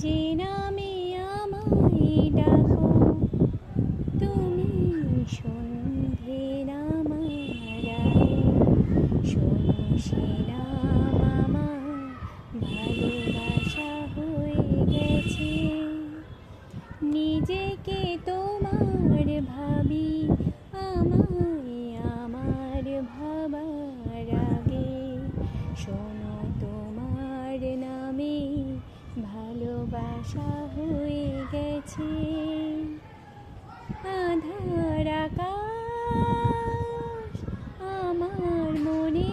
যে নামে আমায় ডাকো তুমি সন্ধে আমার শোনো সে নাম আমার ভালোবাসা হয়ে গেছে। নিজেকে তোমার ভাবি আমায় আমার ভাবার আগে শোনো তোমার নামে ভালোবাসা হয়ে গেছে। আধার আকাশ আমার মনে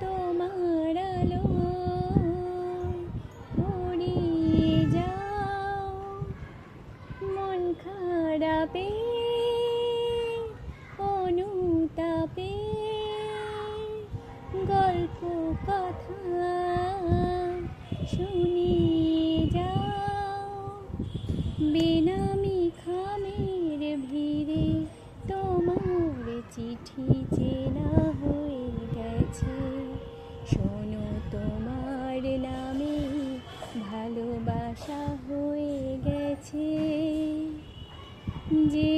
তোমার আলো উড়িয়ে যাও মন খারাপে অনুতাপে গল্প কথা শুনিয়ে যাও। বেনামি খামের ভিড়ে তোমার চিঠি চেনা হয়ে গেছে। শোনো তোমার নামে ভালোবাসা হয়ে গেছে। যে